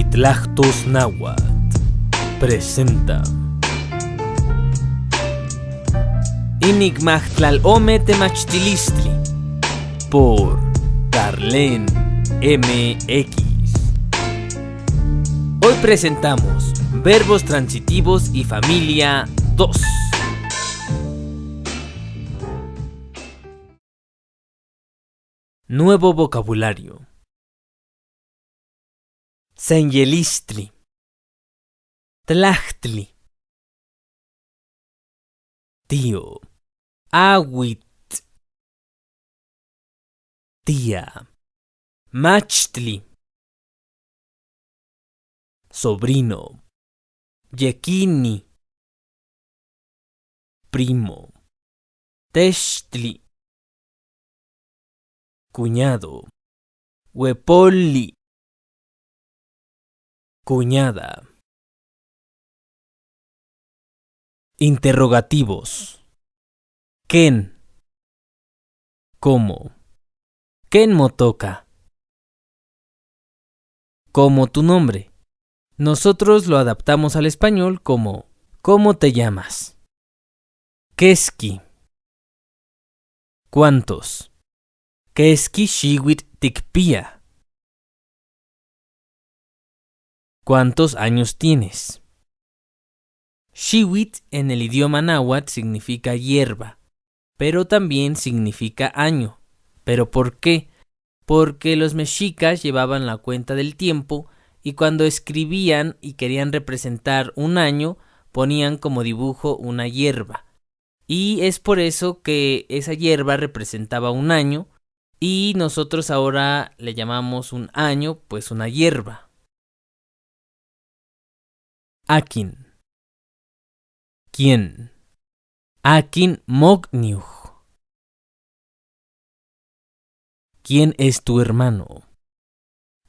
Titlajtos-Náhuatl presenta Inigmachtlalome Temachtilistli por Darlene MX. Hoy presentamos verbos transitivos y familia 2. Nuevo vocabulario. Senyelistli, tlachtli, tío, awit, tía, machtli, sobrino, yekini, primo, techtli, cuñado, huepolli, cuñada. Interrogativos. ¿Quién? ¿Cómo? ¿Quién motoka? Como tu nombre. Nosotros lo adaptamos al español como ¿cómo te llamas? Keski. ¿Cuántos? Keski shiwit tikpia. ¿Cuántos años tienes? Shiwit en el idioma náhuatl significa hierba, pero también significa año. ¿Pero por qué? Porque los mexicas llevaban la cuenta del tiempo y cuando escribían y querían representar un año, ponían como dibujo una hierba. Y es por eso que esa hierba representaba un año y nosotros ahora le llamamos un año, pues una hierba. Akin. ¿Quién? Akin mogniuj. ¿Quién es tu hermano?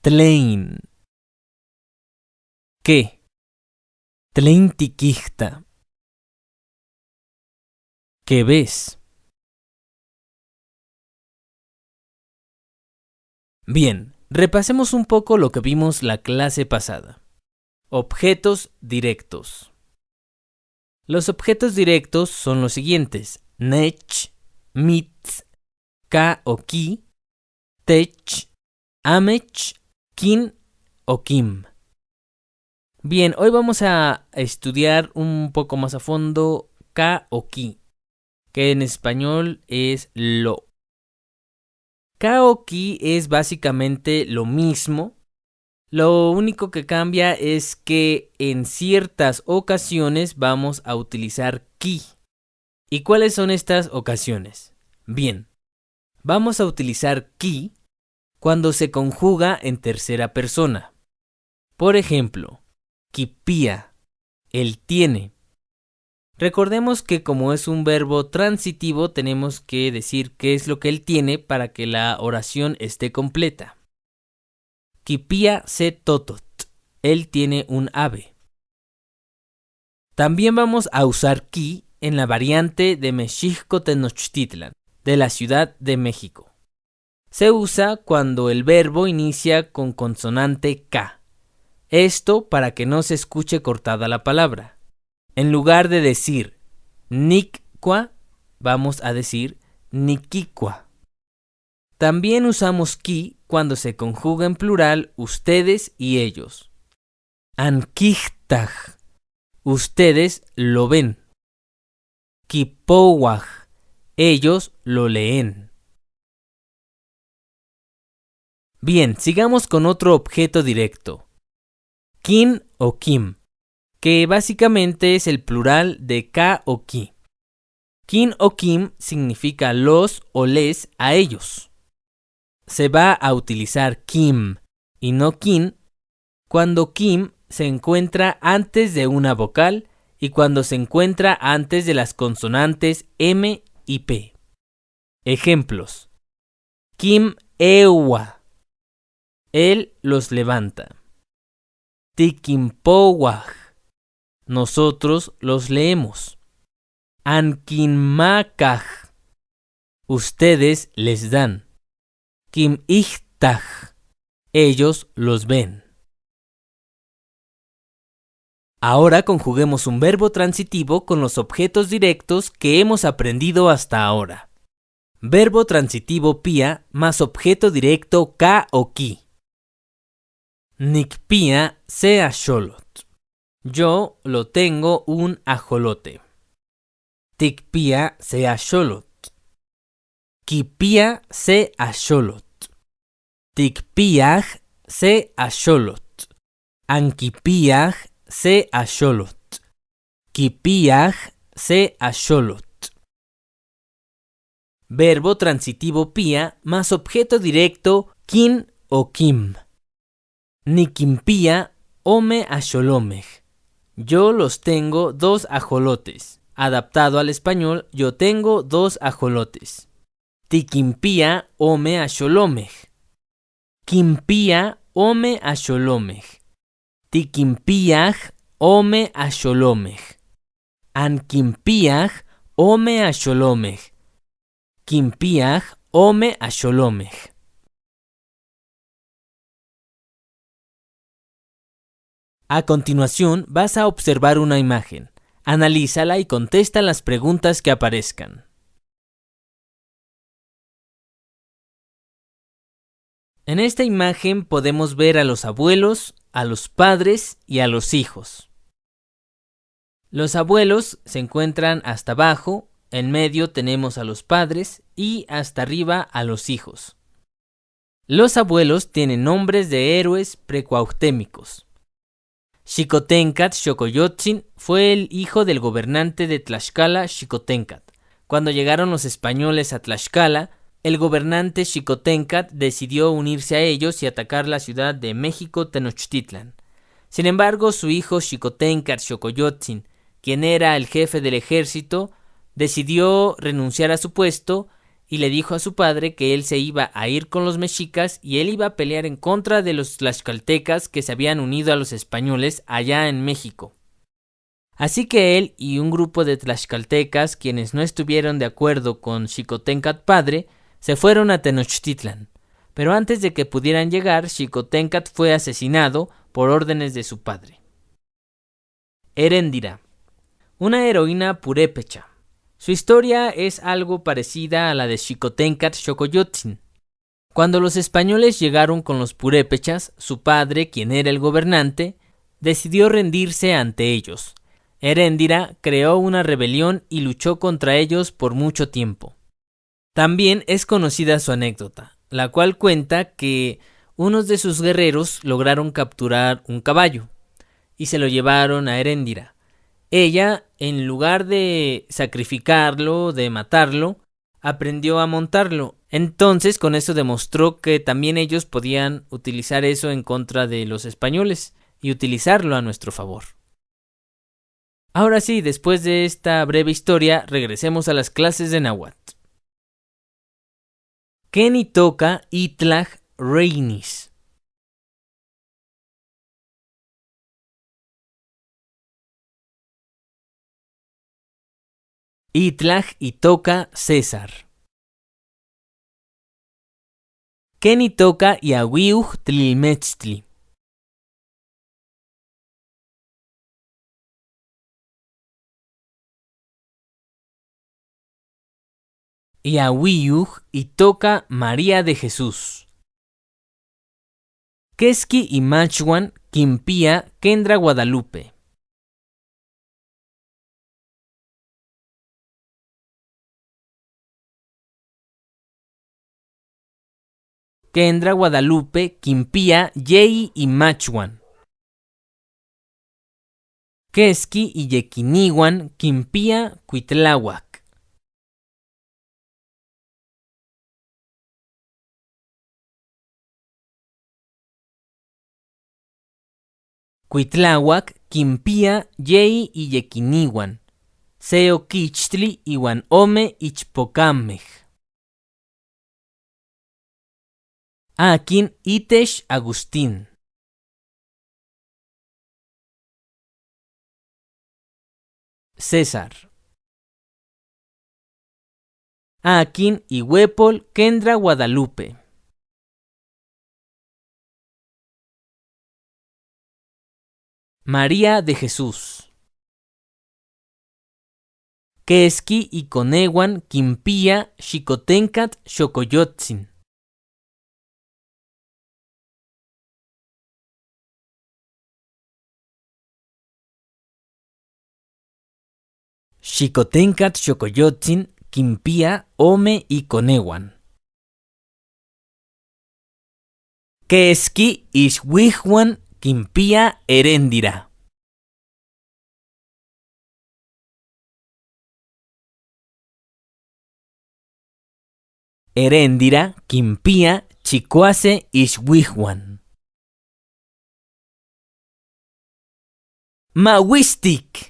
Tlein. ¿Qué? Tlein tikijta. ¿Qué ves? Bien, repasemos un poco lo que vimos la clase pasada. Objetos directos. Los objetos directos son los siguientes: nech, mitz, ka o ki, tech, amech, kin o kim. Bien, hoy vamos a estudiar un poco más a fondo ka o ki, que en español es lo. Ka o ki es básicamente lo mismo. Lo único que cambia es que en ciertas ocasiones vamos a utilizar ki. ¿Y cuáles son estas ocasiones? Bien, vamos a utilizar ki cuando se conjuga en tercera persona. Por ejemplo, kipia, él tiene. Recordemos que como es un verbo transitivo tenemos que decir qué es lo que él tiene para que la oración esté completa. Kipia se totot. Él tiene un ave. También vamos a usar ki en la variante de Mexixco Tenochtitlan, de la Ciudad de México. Se usa cuando el verbo inicia con consonante K. Esto para que no se escuche cortada la palabra. En lugar de decir nikqua, vamos a decir niquiqua. También usamos ki cuando se conjuga en plural ustedes y ellos. Anquichtaj, ustedes lo ven. Kipowaj, ellos lo leen. Bien, sigamos con otro objeto directo. Kin o kim, que básicamente es el plural de ka o ki. Kin o kim significa los o les a ellos. Se va a utilizar kim y no kin cuando kim se encuentra antes de una vocal y cuando se encuentra antes de las consonantes M y P. Ejemplos. Kim ewa, él los levanta. Tikimpowaj, nosotros los leemos. Ankinmakaj, ustedes les dan. Kim Ihtaj, ellos los ven. Ahora conjuguemos un verbo transitivo con los objetos directos que hemos aprendido hasta ahora. Verbo transitivo pia más objeto directo ka o ki. Nikpia se axolot. Yo lo tengo un ajolote. Tikpia se axolot. Kipia se axolot. Tikpiaj se axolot. Ankipiaj se axolot. Kipiaj se axolot. Verbo transitivo pia más objeto directo kin o kim. Nikimpia ome axolomej. Yo los tengo 2 ajolotes. Adaptado al español, yo tengo 2 ajolotes. Tikimpia ome axolomej. Kimpia ome axolomej. Tikimpiaj ome axolomej. Ankimpiaj ome axolomej. Kimpiaj ome axolomej. A continuación vas a observar una imagen. Analízala y contesta las preguntas que aparezcan. En esta imagen podemos ver a los abuelos, a los padres y a los hijos. Los abuelos se encuentran hasta abajo, en medio tenemos a los padres y hasta arriba a los hijos. Los abuelos tienen nombres de héroes precuauhtémicos. Xicoténcat Xocoyotzin fue el hijo del gobernante de Tlaxcala, Xicoténcat. Cuando llegaron los españoles a Tlaxcala, el gobernante Xicoténcat decidió unirse a ellos y atacar la ciudad de México Tenochtitlan. Sin embargo, su hijo Xicoténcat Xocoyotzin, quien era el jefe del ejército, decidió renunciar a su puesto y le dijo a su padre que él se iba a ir con los mexicas y él iba a pelear en contra de los tlaxcaltecas que se habían unido a los españoles allá en México. Así que él y un grupo de tlaxcaltecas, quienes no estuvieron de acuerdo con Xicoténcat padre, se fueron a Tenochtitlan. Pero antes de que pudieran llegar, Xicoténcat fue asesinado por órdenes de su padre. Heréndira, una heroína purépecha. Su historia es algo parecida a la de Xicoténcat Xocoyotzin. Cuando los españoles llegaron con los purépechas, su padre, quien era el gobernante, decidió rendirse ante ellos. Heréndira creó una rebelión y luchó contra ellos por mucho tiempo. También es conocida su anécdota, la cual cuenta que unos de sus guerreros lograron capturar un caballo y se lo llevaron a Heréndira. Ella, en lugar de sacrificarlo, de matarlo, aprendió a montarlo. Entonces, con eso demostró que también ellos podían utilizar eso en contra de los españoles y utilizarlo a nuestro favor. Ahora sí, después de esta breve historia, regresemos a las clases de náhuatl. Keni toca itlaj reinis. Itlaj itoca César. Keni toca iahuiuj tlilmechtli. Iahuiuj itoca María de Jesús. Keski y Machwan Kimpia Kendra Guadalupe. Kendra Guadalupe Kimpia Yei y Machwan. Keski y Yekiniwan Kimpia Cuitláhuac. Cuitláhuac Kimpia Yei y Yekiniwan. Seo Quichtli iwan ome ichpocamej. Akin Itesh Agustín. César. Akin Ihuepol Kendra Guadalupe. María de Jesús. Quesqui y coneguan quimpía xicotencat xocoyotzin. Xicotencat xocoyotzin quimpía ome y coneguan. Quesqui ixhuijuan quimpía heréndira. Heréndira quimpía chicuase ixhuijuan. Mawistic.